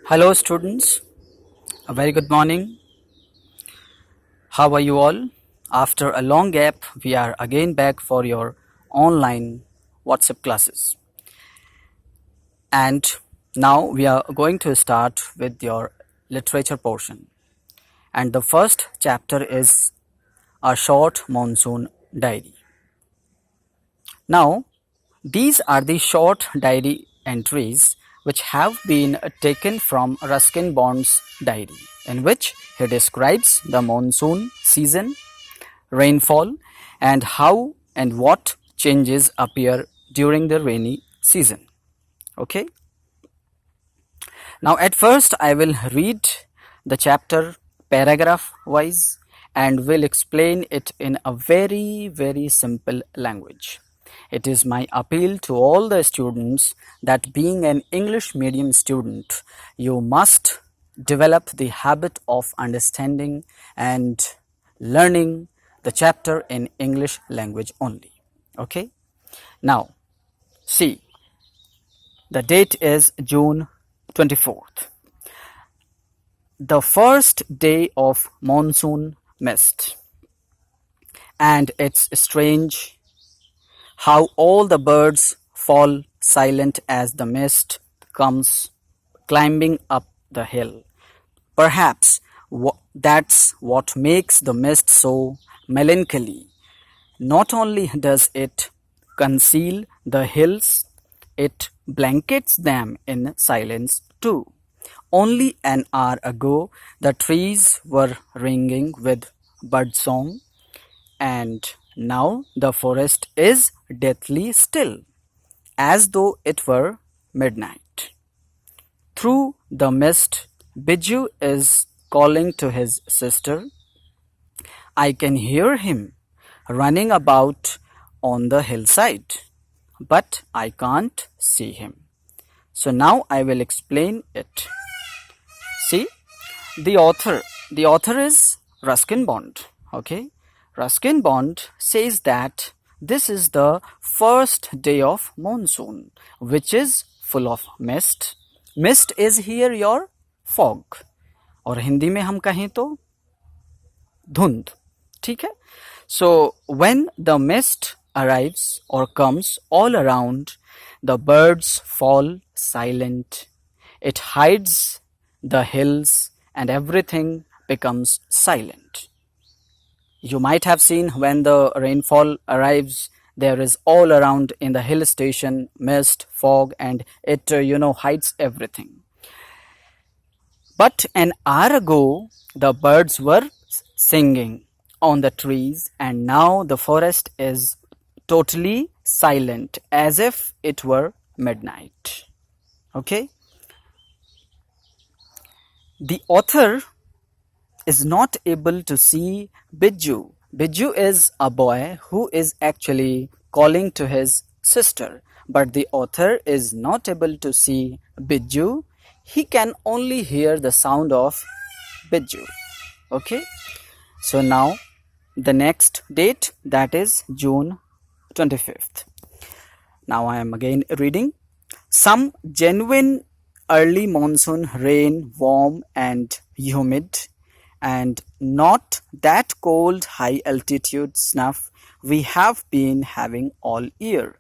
Hello, students. A very good morning. How are you all? After a long gap, we are again back for your online WhatsApp classes. And now we are going to start with your literature portion. And the first chapter is a short monsoon diary. Now, these are the short diary entries which have been taken from Ruskin Bond's diary, in which he describes the monsoon season, rainfall, and how and what changes appear during the rainy season. Okay. Now, at first, I will read the chapter paragraph wise and will explain it in a very simple language. It is my appeal to all the students that being an English medium student, you must develop the habit of understanding and learning the chapter in English language only. Okay. Now, see, the date is June 24th. The first day of monsoon mist. And it's strange how all the birds fall silent as the mist comes climbing up the hill. Perhaps that's what makes the mist so melancholy. Not only does it conceal the hills, it blankets them in silence too. Only an hour ago, the trees were ringing with birdsong, and now the forest is deathly still, as though it were midnight. Through the mist, Biju is calling to his sister. I can hear him running about on the hillside, but I can't see him. So now I will explain it. See, the author is Ruskin Bond. Okay, Ruskin Bond says that this is the first day of monsoon, which is full of mist. Mist is here your fog, और हिंदी में हम कहें तो धुंध. ठीक है. So when the mist arrives or comes all around, the birds fall silent. It hides the hills and everything becomes silent. You might have seen when the rainfall arrives, there is all around in the hill station mist, fog, and it hides everything. But an hour ago, the birds were singing on the trees, and now the forest is totally silent as if it were midnight. Okay? The author is not able to see Biju. Biju is a boy who is actually calling to his sister, but the author is not able to see Biju. He can only hear the sound of Biju. Okay? So now the next date, that is June 25th. Now I am again reading. Some genuine early monsoon rain, warm and humid, and not that cold high altitude snuff we have been having all year.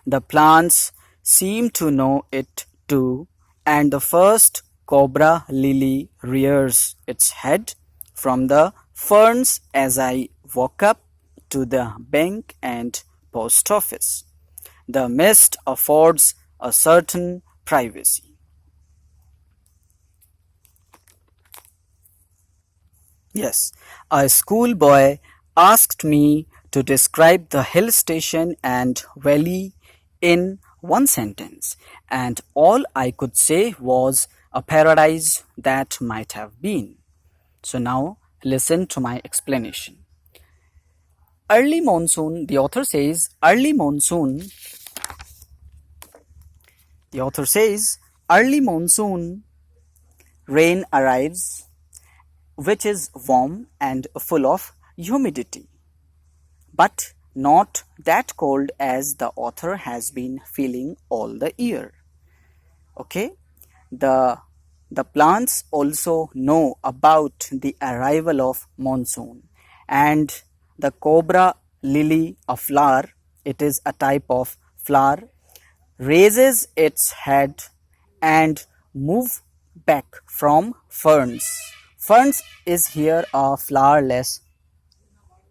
The plants seem to know it too, and the first cobra lily rears its head from the ferns as I walk up to the bank and post office. The mist affords a certain privacy. Yes, a schoolboy asked me to describe the hill station and valley in one sentence, and all I could say was a paradise that might have been. So now listen to my explanation. Early monsoon, the author says, early monsoon rain arrives, which is warm and full of humidity, but not that cold as the author has been feeling all the year. Okay, the The plants also know about the arrival of monsoon, and the cobra lily, a flower, it is a type of flower, raises its head and move back from ferns. Ferns is here a flowerless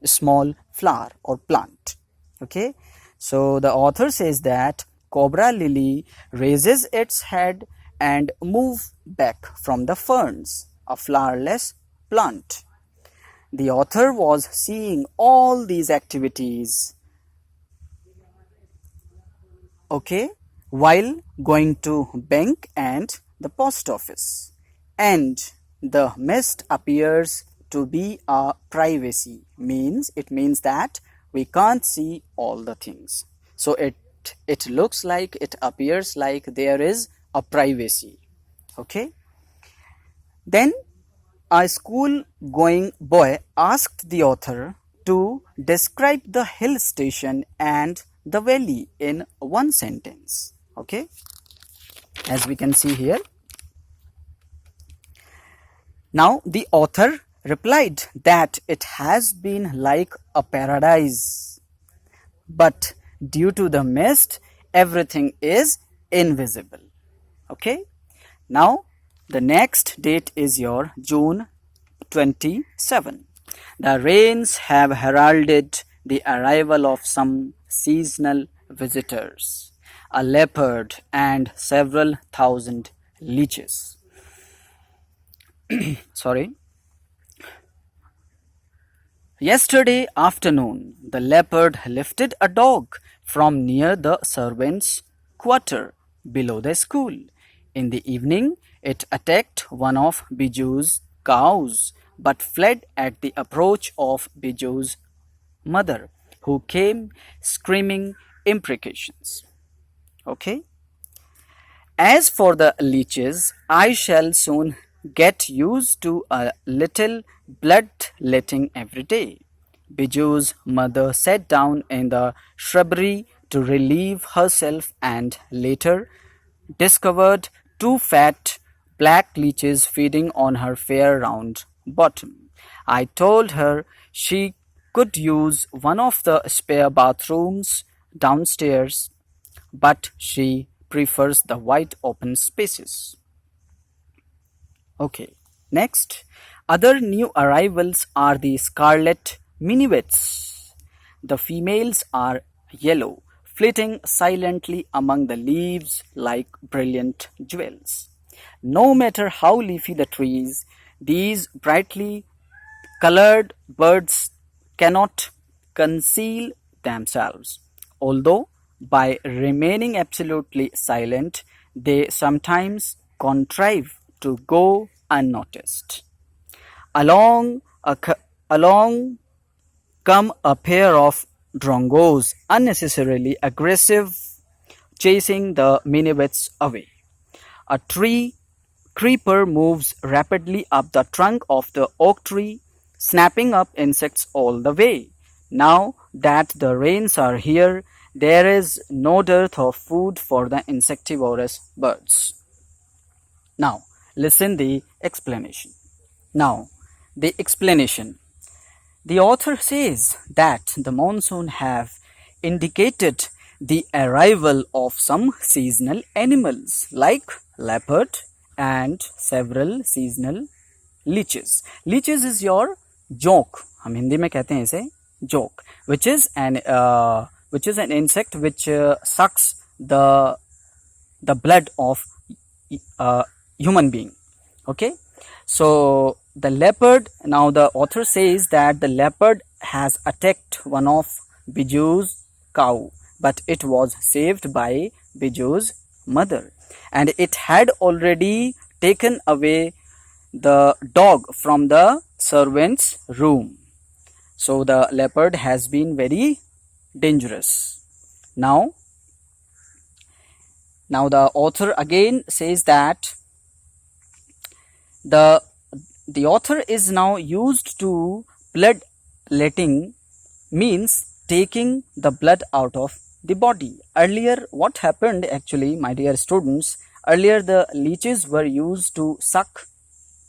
small flower or plant. Okay, so the author says that cobra lily raises its head and move back from the ferns, a flowerless plant. The author was seeing all these activities, okay, while going to bank and the post office, and the mist appears to be a privacy, means it means that we can't see all the things, so it looks like, it appears like there is a privacy. Okay, then a school going boy asked the author to describe the hill station and the valley in one sentence. Okay, as we can see here. Now the author replied that it has been like a paradise, but due to the mist, everything is invisible. Okay, now the next date is your June 27. The rains have heralded the arrival of some seasonal visitors, a leopard and several thousand leeches. Sorry. Yesterday afternoon, the leopard lifted a dog from near the servants' quarter below the school. In the evening, it attacked one of Biju's cows, but fled at the approach of Biju's mother, who came screaming imprecations. Okay. As for the leeches, I shall soon get used to a little blood-letting every day. Biju's mother sat down in the shrubbery to relieve herself and later discovered two fat black leeches feeding on her fair round bottom. I told her she could use one of the spare bathrooms downstairs, but she prefers the wide open spaces. Okay, next, other new arrivals are the scarlet minivets. The females are yellow, flitting silently among the leaves like brilliant jewels. No matter how leafy the trees, these brightly colored birds cannot conceal themselves, although by remaining absolutely silent, they sometimes contrive to go unnoticed. Along come a pair of drongos, unnecessarily aggressive, chasing the minivets away. A tree creeper moves rapidly up the trunk of the oak tree, snapping up insects all the way. Now that the rains are here, there is no dearth of food for the insectivorous birds. Now, listen the explanation. Now, the explanation. The author says that the monsoon have indicated the arrival of some seasonal animals like leopard and several seasonal leeches. Leeches is your joke. हम हिंदी में कहते हैं इसे joke, which is an insect which sucks the blood of human being. Okay, so the leopard, now the author says that the leopard has attacked one of Biju's cow, but it was saved by Biju's mother, and it had already taken away the dog from the servant's room. So the leopard has been very dangerous. Now the author again says that the author is now used to blood letting, means taking the blood out of the body. Earlier, what happened actually, my dear students, Earlier, the leeches were used to suck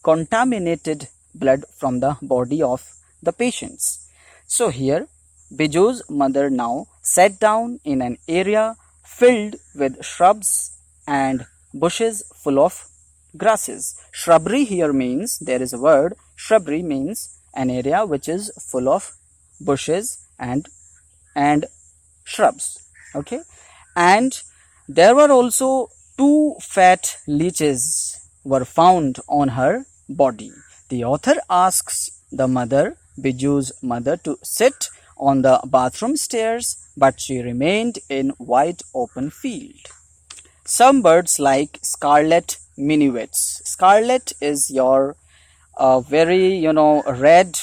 contaminated blood from the body of the patients. So here, Biju's mother now sat down in an area filled with shrubs and bushes full of grasses. Shrubbery here means, there is a word, shrubbery means an area which is full of bushes and shrubs. Okay, and there were also two fat leeches were found on her body. The author asks the mother, Biju's mother, to sit on the bathroom stairs, but she remained in wide open field. Some birds like scarlet minuets. Scarlet is your very red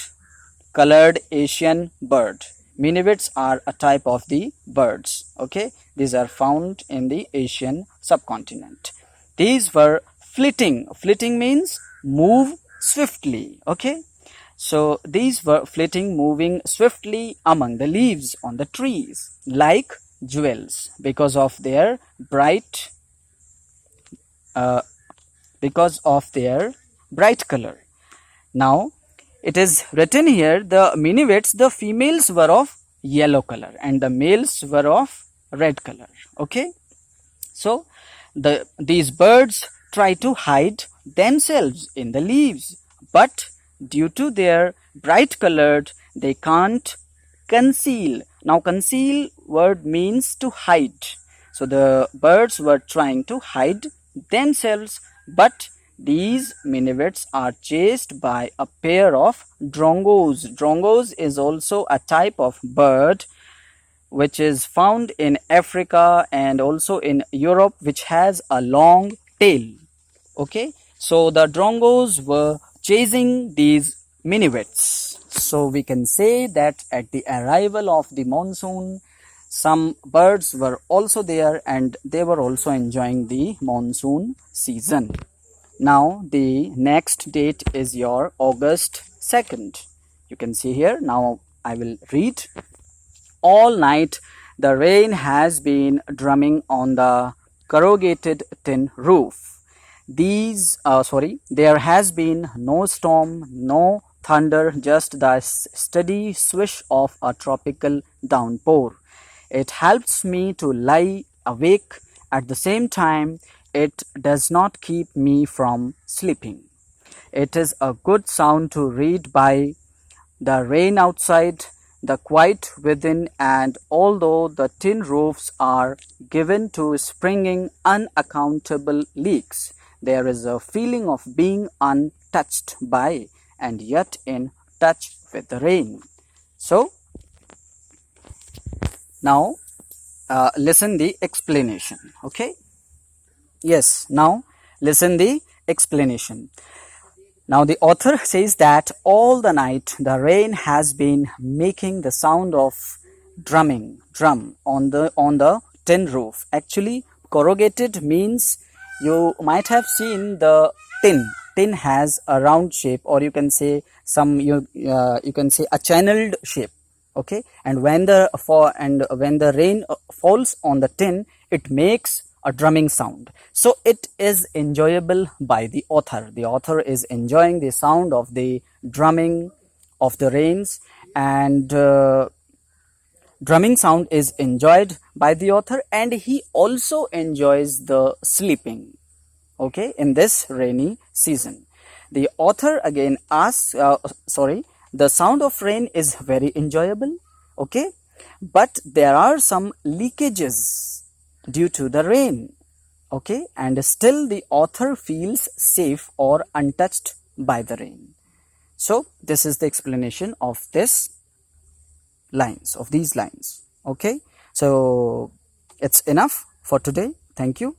colored Asian bird. Minuets are a type of the birds. Okay, these are found in the Asian subcontinent. These were flitting. Flitting means move swiftly. Okay, so these were flitting, moving swiftly among the leaves on the trees like jewels because of their bright color. Now it is written here, the minuets, the females were of yellow color and the males were of red color. Okay, so these birds try to hide themselves in the leaves, but due to their bright colored, they can't conceal. Now conceal word means to hide. So the birds were trying to hide themselves, but these minuets are chased by a pair of drongos. Drongos is also a type of bird which is found in Africa and also in Europe, which has a long tail. Okay, so the drongos were chasing these minuets. So we can say that at the arrival of the monsoon, some birds were also there and they were also enjoying the monsoon season. Now the next date is your August 2nd. You can see here. Now I will read. All night the rain has been drumming on the corrugated tin roof. There has been no storm, no thunder, just the steady swish of a tropical downpour. It helps me to lie awake. At the same time, it does not keep me from sleeping. It is a good sound to read by the rain outside, the quiet within, and although the tin roofs are given to springing unaccountable leaks, there is a feeling of being untouched by and yet in touch with the rain. So, now listen the explanation. Okay. Yes, now listen the explanation. Now the author says that all the night the rain has been making the sound of drum on the tin roof. Actually, corrugated means, you might have seen the tin. Tin has a round shape, or you can say you can say a channeled shape. Okay, and when the rain falls on the tin, it makes a drumming sound. So it is enjoyable by the author. The author is enjoying the sound of the drumming of the rains, and drumming sound is enjoyed by the author, and he also enjoys the sleeping, okay, in this rainy season. The author again asks, the sound of rain is very enjoyable, okay, but there are some leakages due to the rain, okay, and still the author feels safe or untouched by the rain. So this is the explanation of these lines. Okay, so it's enough for today. Thank you.